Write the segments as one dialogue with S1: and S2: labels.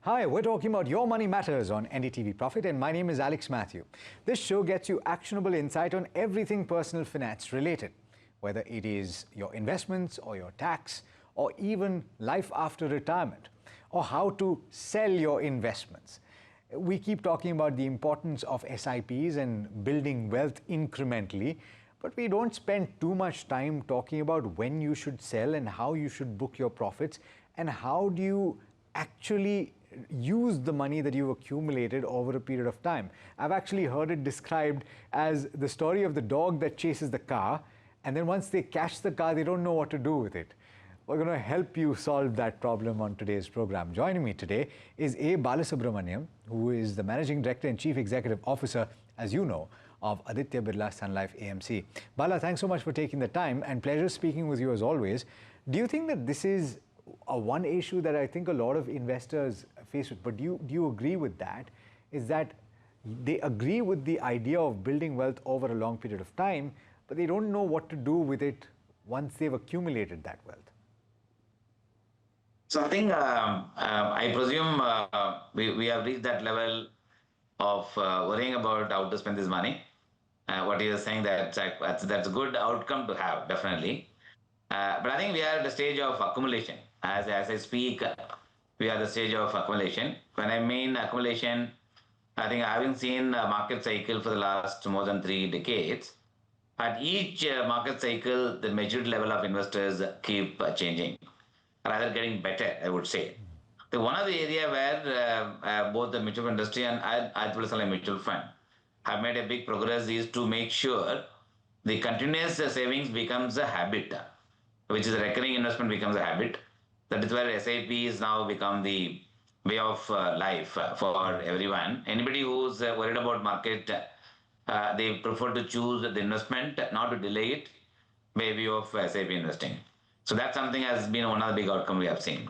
S1: Hi, we're talking about Your Money Matters on NDTV Profit, and my name is Alex Matthew. This show gets you actionable insight on everything personal finance related, whether it is your investments or your tax, or even life after retirement, or how to sell your investments. We keep talking about the importance of SIPs and building wealth incrementally, but we don't spend too much time talking about when you should sell and how you should book your profits, and how do you actually use the money that you've accumulated over a period of time. I've actually heard it described as the story of the dog that chases the car, and then once they catch the car, they don't know what to do with it. We're going to help you solve that problem on today's program. Joining me today is Balasubramanian, who is the Managing Director and Chief Executive Officer, as you know, of Aditya Birla Sun Life AMC. Bala, thanks so much for taking the time, and pleasure speaking with you as always. Do you think that this is one issue that I think a lot of investors face with, but do you agree with that, is that they agree with the idea of building wealth over a long period of time, but they don't know what to do with it once they've accumulated that wealth?
S2: So I think I presume we have reached that level of worrying about how to spend this money. What you are saying, that's a good outcome to have, definitely. But I think we are at the stage of accumulation. As I speak, we are at the stage of accumulation. When I mean accumulation, I think having seen a market cycle for the last more than 3 decades, at each market cycle, the maturity level of investors keep changing, rather getting better, I would say. So one of the area where both the mutual industry and as well as a mutual fund have made a big progress is to make sure the continuous savings becomes a habit, which is a recurring investment becomes a habit. That is where SIPs now become the way of life for everyone. Anybody who's worried about market, they prefer to choose the investment, not to delay it, by way of SIP investing. So that's something has been one of the big outcomes we have seen.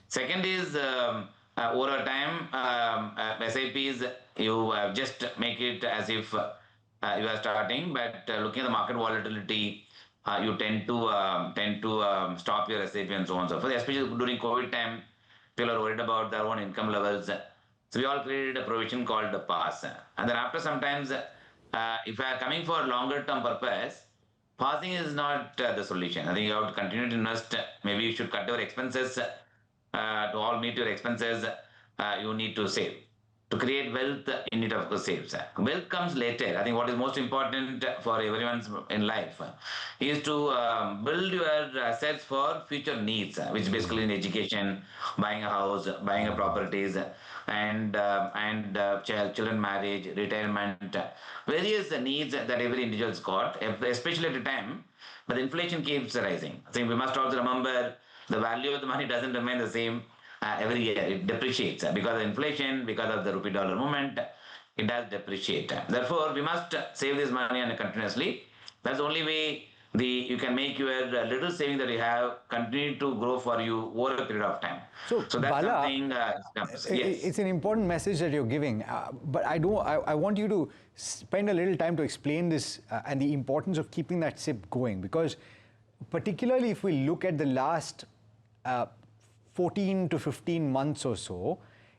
S2: Second is over time, SIPs, you just make it as if you are starting, but looking at the market volatility, you tend to stop your SIP and so on and so forth. Especially during COVID time, people are worried about their own income levels. So we all created a provision called the pass. And then after sometimes, if you are coming for longer term purpose, passing is not the solution. I think you have to continue to invest. Maybe you should cut your expenses to all meet your expenses. You need to save. To create wealth, you need, of course, saves. Wealth comes later. I think what is most important for everyone's in life is to build your assets for future needs, which basically in education, buying a house, buying a properties, and children marriage, retirement, various needs that every individual's got, especially at a time, but inflation keeps rising. I think we must also remember the value of the money doesn't remain the same every year. It depreciates because of inflation, because of the rupee dollar movement, it does depreciate. Therefore, we must save this money continuously. That's the only way you can make your little saving that you have continue to grow for you over a period of time.
S1: So
S2: that's
S1: Bala,
S2: something. Yes.
S1: It's an important message that you're giving, but I want you to spend a little time to explain this and the importance of keeping that SIP going, because particularly if we look at the last 14 to 15 months or so,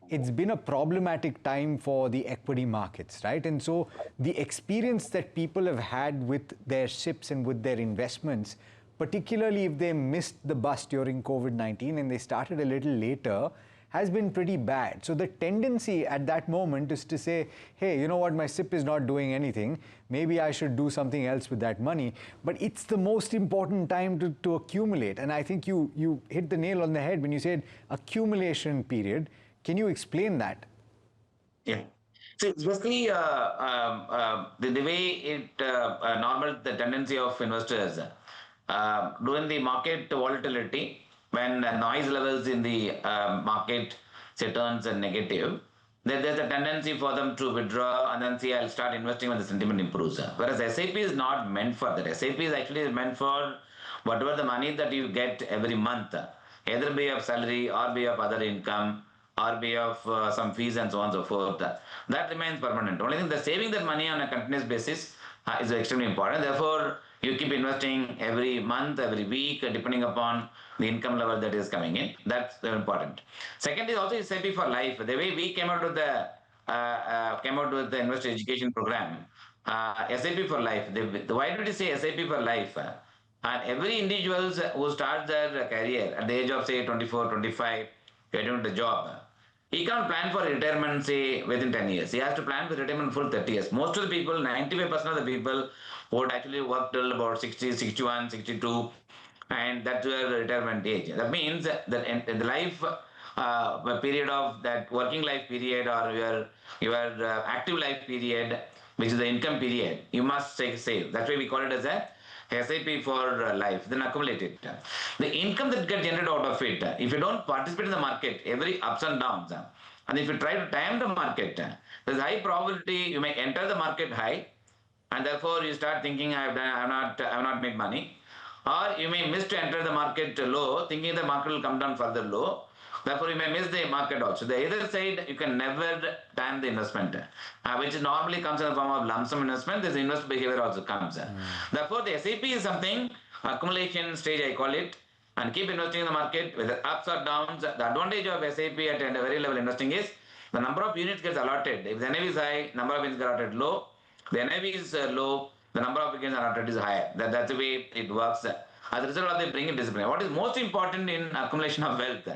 S1: it's been a problematic time for the equity markets, right? And so the experience that people have had with their SIPs and with their investments, particularly if they missed the bus during COVID-19 and they started a little later, has been pretty bad. So the tendency at that moment is to say, hey, you know what, my SIP is not doing anything. Maybe I should do something else with that money. But it's the most important time to accumulate. And I think you hit the nail on the head when you said accumulation period. Can you explain that?
S2: Yeah. So it's basically the way it the tendency of investors during the market volatility, when the noise levels in the market say turns negative, there's a tendency for them to withdraw and then say, I'll start investing when the sentiment improves. Whereas SIP is not meant for that. SIP is actually meant for whatever the money that you get every month, either by of salary or by of other income or by of some fees and so on and so forth. That remains permanent. Only thing, the saving that money on a continuous basis is extremely important. Therefore, You keep investing every month, every week, depending upon the income level that is coming in. That's very important. Second is also SIP for life. The way we came out with the investor education program, SIP for life. Why did you say SIP for life? And every individuals who start their career at the age of say 24, 25, getting the job, he can't plan for retirement, say, within 10 years. He has to plan for retirement full 30 years. Most of the people, 95% of the people would actually work till about 60, 61, 62, and that's their retirement age. That means that the life period of that working life period or your active life period, which is the income period, you must save. That's why we call it as a SIP for life, then accumulate it. The income that gets generated out of it, if you don't participate in the market, every ups and downs, and if you try to time the market, there's high probability you may enter the market high, and therefore you start thinking I have not made money, or you may miss to enter the market low, thinking the market will come down further low. Therefore, you may miss the market also. The other side, you can never time the investment, which normally comes in the form of lump sum investment. This invest behavior also comes. Therefore, the SIP is something, accumulation stage I call it, and keep investing in the market, whether ups or downs. The advantage of SIP at a very level investing is the number of units gets allotted. If the NAV is high, number of units get allotted low. The NAV is low, the number of units allotted is higher. That's the way it works. As a result of they bring in discipline. What is most important in accumulation of wealth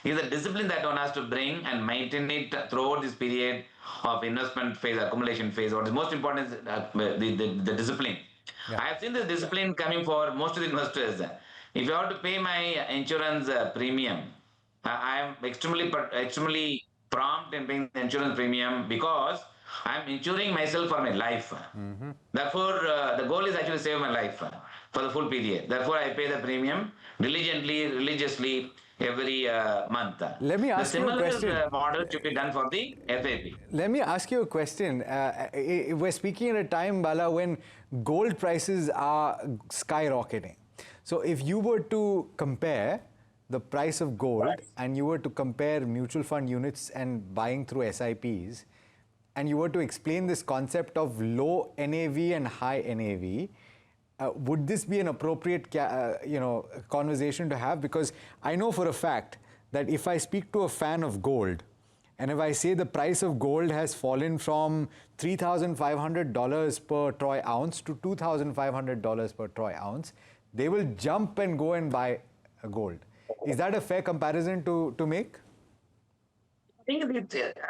S2: is the discipline that one has to bring and maintain it throughout this period of investment phase, accumulation phase. What is most important is the discipline. Yeah. I have seen the discipline coming for most of the investors. If you have to pay my insurance premium, I am extremely prompt in paying the insurance premium because I am insuring myself for my life. Mm-hmm. Therefore, the goal is actually save my life for the full period. Therefore, I pay the premium religiously every month.
S1: Let me ask you a question.
S2: Similar model should be done for the SIP.
S1: Let me ask you a question. We're speaking at a time, Bala, when gold prices are skyrocketing. So if you were to compare the price of gold and you were to compare mutual fund units and buying through SIPs, and you were to explain this concept of low NAV and high NAV, would this be an appropriate conversation to have? Because I know for a fact that if I speak to a fan of gold, and if I say the price of gold has fallen from $3,500 per troy ounce to $2,500 per troy ounce, they will jump and go and buy a gold. Is that a fair comparison to make?
S2: I think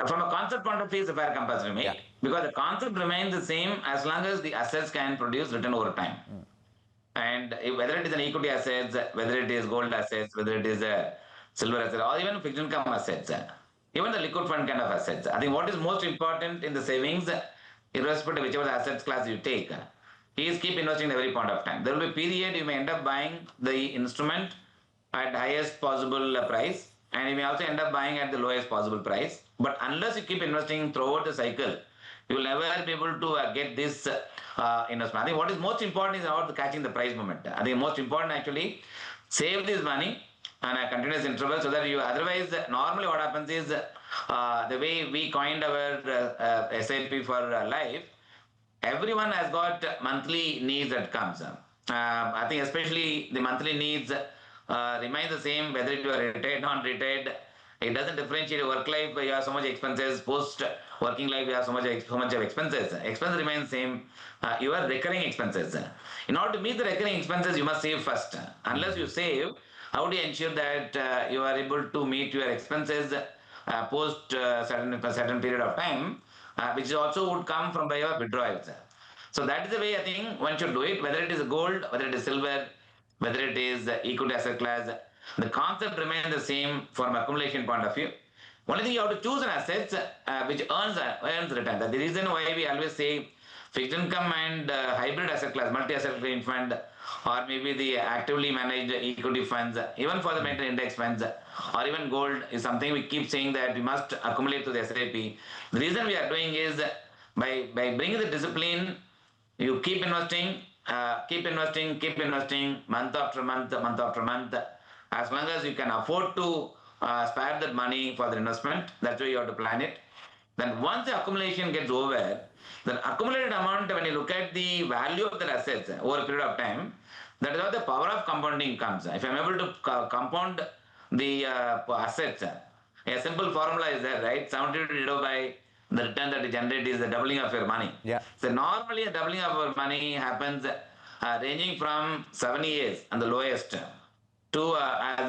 S2: from a concept point of view, it's a fair comparison to make, because the concept remains the same as long as the assets can produce return over time. And whether it is an equity assets, whether it is gold assets, whether it is a silver asset, or even fixed income assets, even the liquid fund kind of assets. I think what is most important in the savings, irrespective of whichever assets class you take, is keep investing at every point of time. There will be a period you may end up buying the instrument at highest possible price, and you may also end up buying at the lowest possible price. But unless you keep investing throughout the cycle, you will never be able to get this investment. I think what is most important is about catching the price moment. I think most important actually, save this money on a continuous interval so that you, otherwise normally what happens is the way we coined our SIP for life, everyone has got monthly needs that comes. I think especially the monthly needs remain the same whether you are retired, non-retired. It doesn't differentiate. Work life, you have so much expenses. Post working life, you have so much of expenses. Expenses remain same. Your recurring expenses. In order to meet the recurring expenses, you must save first. Unless you save, how do you ensure that you are able to meet your expenses post certain period of time, which also would come from by your withdrawals. So that is the way I think one should do it. Whether it is gold, whether it is silver, whether it is equity asset class, the concept remains the same from accumulation point of view. Only thing you have to choose an asset which earns return. That's the reason why we always say fixed income and hybrid asset class, multi-asset class fund, or maybe the actively managed equity funds, even for the mental index funds, or even gold is something we keep saying that we must accumulate to the SIP. The reason we are doing is by bringing the discipline, you keep investing, month after month, as long as you can afford to spare that money for the investment. That's why you have to plan it. Then once the accumulation gets over, The accumulated amount, when you look at the value of the assets over a period of time, that is how the power of compounding comes. If I'm able to compound the assets, a simple formula is there, right? 70 divided by the return that you generate is the doubling of your money.
S1: Yeah.
S2: So normally a doubling of our money happens ranging from 7 years on the lowest to on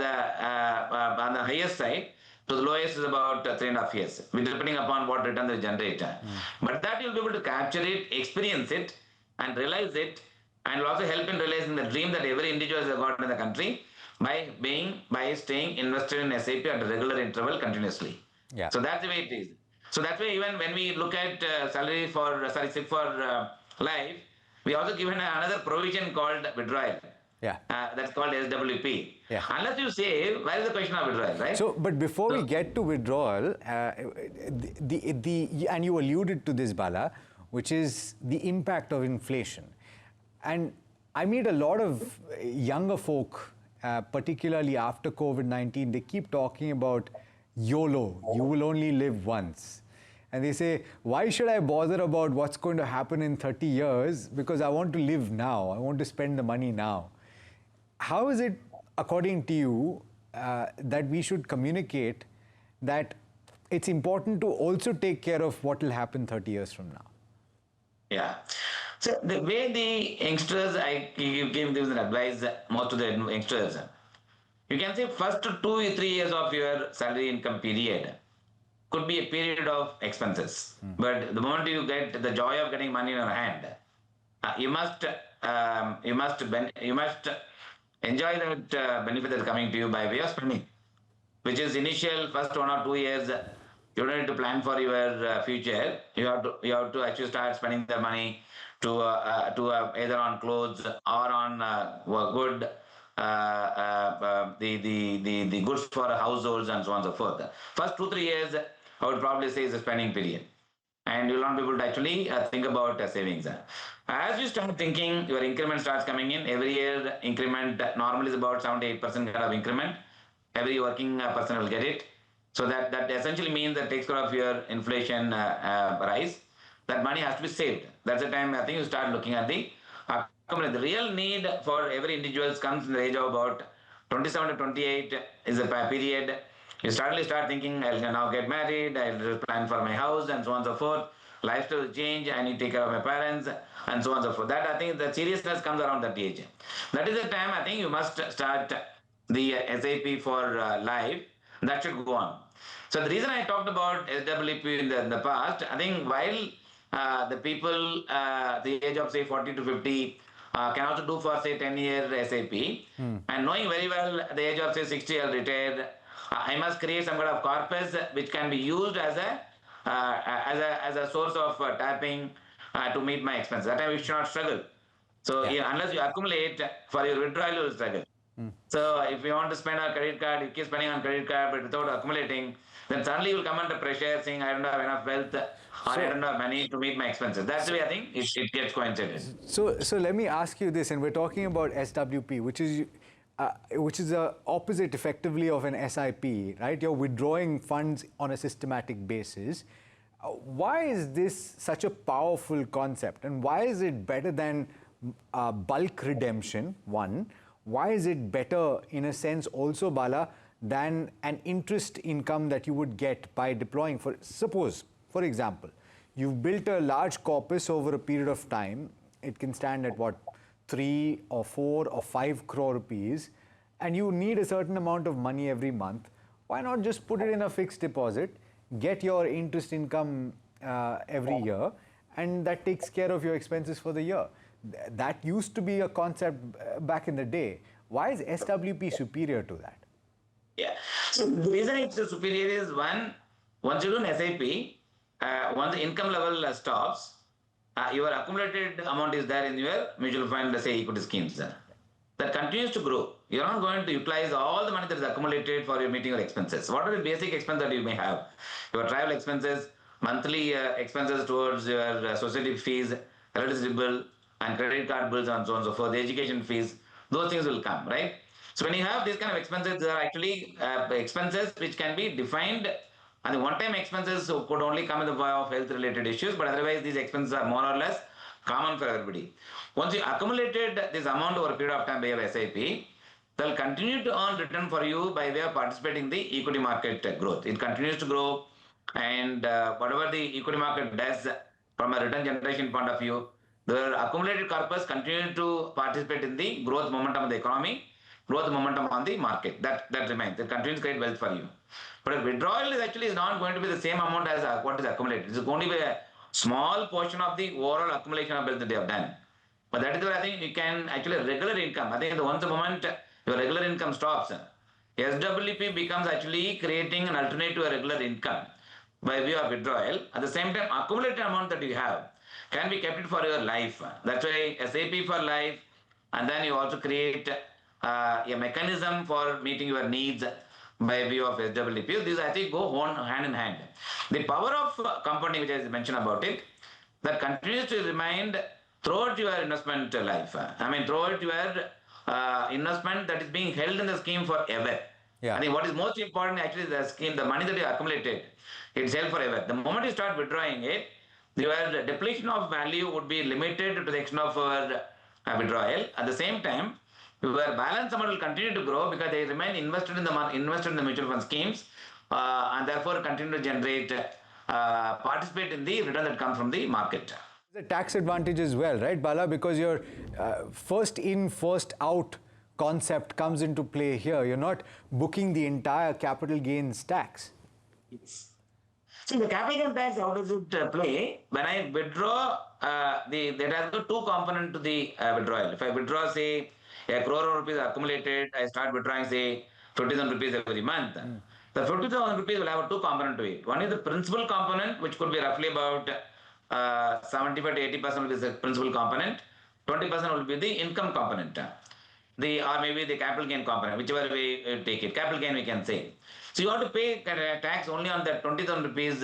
S2: the highest side, to the lowest is about 3.5 years, depending upon what return they generate. But that you'll be able to capture it, experience it, and realize it, and will also help in realizing the dream that every individual has got in the country by staying invested in SIP at a regular interval continuously.
S1: Yeah.
S2: So that's the way it is. So that's why even when we look at SIP for life, we also given another provision called withdrawal.
S1: Yeah.
S2: That's called SWP.
S1: Yeah.
S2: Unless you save, where is the question of withdrawal, right?
S1: So, but before we get to withdrawal, and you alluded to this, Bala, which is the impact of inflation. And I meet a lot of younger folk, particularly after COVID-19, they keep talking about YOLO, you will only live once. And they say, why should I bother about what's going to happen in 30 years? Because I want to live now. I want to spend the money now. How is it, according to you, that we should communicate that it's important to also take care of what will happen 30 years from now?
S2: Yeah. So the way the youngsters, I give this advice most to the youngsters, you can say first 2-3 years of your salary income period could be a period of expenses. But the moment you get the joy of getting money in your hand, you must enjoy that benefit that's coming to you by way of spending, which is initial first 1 or 2 years. You don't need to plan for your future. You have to actually start spending the money to either on clothes or on good the goods for households and so on and so forth. First 2-3 years, I would probably say is a spending period, and you'll not be able to actually think about savings. As you start thinking, your increment starts coming in. Every year increment normally is about 7-8% kind of increment. Every working person will get it. So that essentially means that takes care of your inflation rise. That money has to be saved. That's the time I think you start looking at the accumulation. The real need for every individual comes in the age of about 27 to 28 is a period. You start thinking, I'll now get married, I'll plan for my house and so on and so forth. Lifestyle change, I need to take care of my parents and so on and so forth. That I think the seriousness comes around that age. That is the time I think you must start the SIP for life. That should go on. So the reason I talked about SWP in the past, I think while the people the age of say 40 to 50 can also do for say 10-year SIP, and knowing very well the age of say 60 I'll retire, I must create some kind of corpus which can be used as a source of tapping to meet my expenses. That time we should not struggle. So unless you accumulate for your withdrawal, you will struggle. So if you want to spend on credit card, you keep spending on credit card but without accumulating, then suddenly you will come under pressure saying I don't have enough wealth or I don't have money to meet my expenses. That's the way I think it gets coincided.
S1: So let me ask you this, and we're talking about SWP, which is the opposite effectively of an SIP, right? You're withdrawing funds on a systematic basis. Why is this such a powerful concept, and why is it better than bulk redemption, one? Why is it better, in a sense, also, Bala, than an interest income that you would get by deploying? Suppose, for example, you've built a large corpus over a period of time. It can stand at what, 3 or 4 or 5 crore rupees, and you need a certain amount of money every month. Why not just put it in a fixed deposit, get your interest income every year, and that takes care of your expenses for the year? That used to be a concept back in the day. Why is SWP superior to that?
S2: Yeah. So the reason it's superior is, one, once you do an SIP, once the income level stops, your accumulated amount is there in your mutual fund, let's say equity schemes. That continues to grow. You're not going to utilize all the money that is accumulated for your meeting your expenses. What are the basic expenses that you may have? Your travel expenses, monthly expenses towards your society fees, electricity bill, and credit card bills and so on and so forth, the education fees, those things will come, right? So when you have these kind of expenses, there are actually expenses which can be defined And the one-time expenses could only come in the form of health-related issues, but otherwise these expenses are more or less common for everybody. Once you accumulated this amount over a period of time by your SIP, they'll continue to earn return for you by way of participating in the equity market growth. It continues to grow, and whatever the equity market does from a return generation point of view, the accumulated corpus continue to participate in the growth momentum of the economy, growth momentum on the market. That remains. It continues to create wealth for you. But a withdrawal is actually not going to be the same amount as what is accumulated. It's going to be a small portion of the overall accumulation of wealth that they have done. But that is where I think you can actually regular income. I think once the moment your regular income stops, SWP becomes actually creating an alternative to a regular income by way of withdrawal. At the same time, accumulated amount that you have can be kept for your life. That's why SAP for life, and then you also create a mechanism for meeting your needs by way of SWP. These I think go hand in hand. The power of compounding, which I mentioned about it, that continues to remain throughout your investment life. I mean, throughout your investment that is being held in the scheme forever.
S1: Yeah.
S2: I think what is most important actually the scheme, the money that you accumulated, it's held forever. The moment you start withdrawing it, your depletion of value would be limited to the extent of withdrawal. At the same time, your balance amount will continue to grow because they remain invested in the mutual fund schemes, and therefore continue to generate, participate in the return that comes from the market.
S1: The tax advantage as well, right, Bala? Because your first in, first out concept comes into play here. You're not booking the entire capital gains tax.
S2: Yes. See, the capital gain tax, how does it play? When I withdraw, there has two components to the withdrawal. If I withdraw, say, a crore of rupees accumulated, I start withdrawing, say, 50,000 rupees every month. The 50,000 rupees will have two components to it. One is the principal component, which could be roughly about 75 to 80% will be the principal component, 20% will be the income component, or maybe the capital gain component, whichever way you take it. Capital gain we can say. So you have to pay tax only on the 20,000 rupees,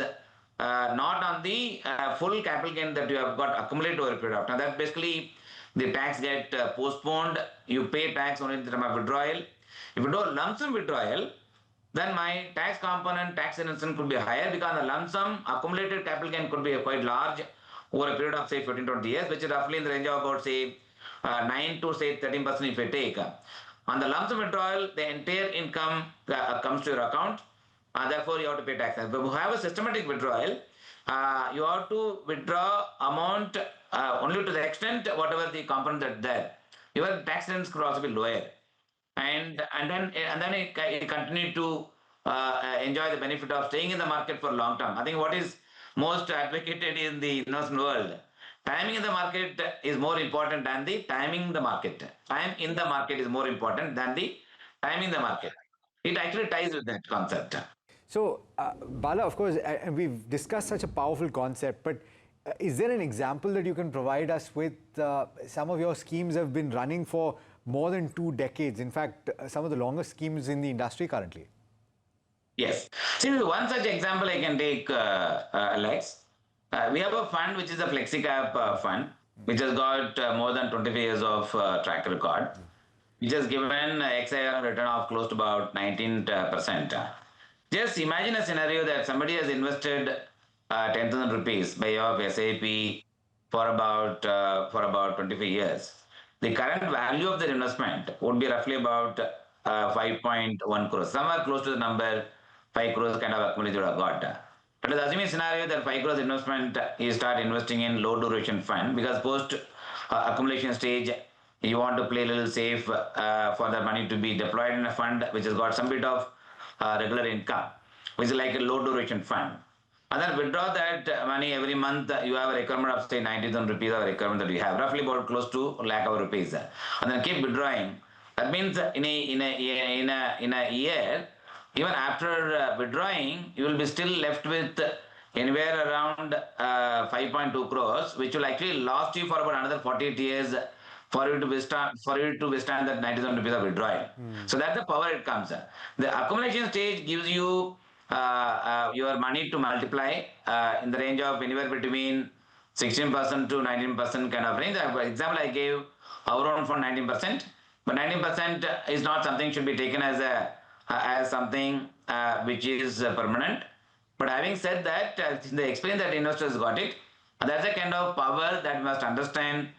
S2: not on the full capital gain that you have got accumulated over a period of time. That basically the tax get postponed. You pay tax only in the time of withdrawal. If you do a lump sum withdrawal, then my tax component, tax innocence could be higher because the lump sum accumulated capital gain could be quite large over a period of say 15-20 years, which is roughly in the range of about say 9 to say 13% if you take. On the lump sum withdrawal, the entire income comes to your account, and therefore you have to pay tax. If you have a systematic withdrawal, you have to withdraw amount only to the extent whatever the component that there. Your tax innocence could also be lower. And then it continue to enjoy the benefit of staying in the market for long term. I think what is most advocated in the investment world, timing in the market is more important than the timing in the market. Time in the market is more important than the time in the market. It actually ties with that concept.
S1: So, Bala, of course, we've discussed such a powerful concept, but is there an example that you can provide us with? Some of your schemes have been running for more than 2 decades. In fact, some of the longest schemes in the industry currently.
S2: Yes. See, one such example I can take, Alex. We have a fund which is a FlexiCap fund, which has got more than 25 years of track record, which has given XIR return of close to about 19%. Just imagine a scenario that somebody has invested 10,000 rupees by of SAP for about 25 years. The current value of the investment would be roughly about 5.1 crores, somewhere close to the number 5 crores kind of accumulated or got. But assuming a scenario that 5 crores investment, you start investing in low duration fund because post accumulation stage, you want to play a little safe for the money to be deployed in a fund which has got some bit of regular income, which is like a low duration fund. And then withdraw that money every month. You have a requirement of say 90,000 rupees of requirement that you have, roughly about close to a lakh of rupees. And then keep withdrawing. That means in a year, even after withdrawing, you will be still left with anywhere around 5.2 crores, which will actually last you for about another 48 years for you to withstand that 90,000 rupees of withdrawal. So that's the power it comes. The accumulation stage gives you your money to multiply in the range of anywhere between 16% to 19% kind of range. For example, I gave our own fund 19%, but 19% is not something should be taken as something which is permanent. But having said that, the experience that investors got it, that's a kind of power that we must understand.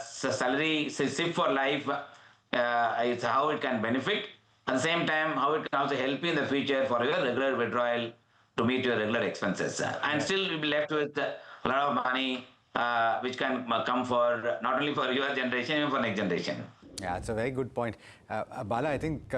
S2: Salary, SIP for life, is how it can benefit. At the same time, how it can also help you in the future for your regular withdrawal to meet your regular expenses. And still you'll be left with a lot of money, which can come for not only for your generation, even for next generation.
S1: Yeah, that's a very good point. Bala, I think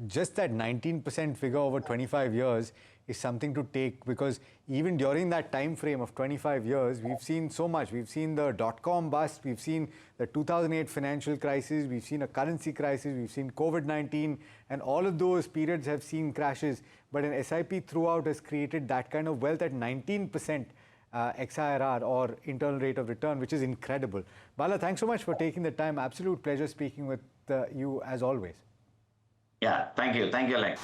S1: just that 19% figure over 25 years is something to take, because even during that time frame of 25 years, we've seen so much. We've seen the dot-com bust, we've seen the 2008 financial crisis, we've seen a currency crisis, we've seen COVID-19, and all of those periods have seen crashes. But an SIP throughout has created that kind of wealth at 19%. XIRR, or internal rate of return, which is incredible. Bala, thanks so much for taking the time. Absolute pleasure speaking with you as always.
S2: Yeah, thank you. Thank you, Alex.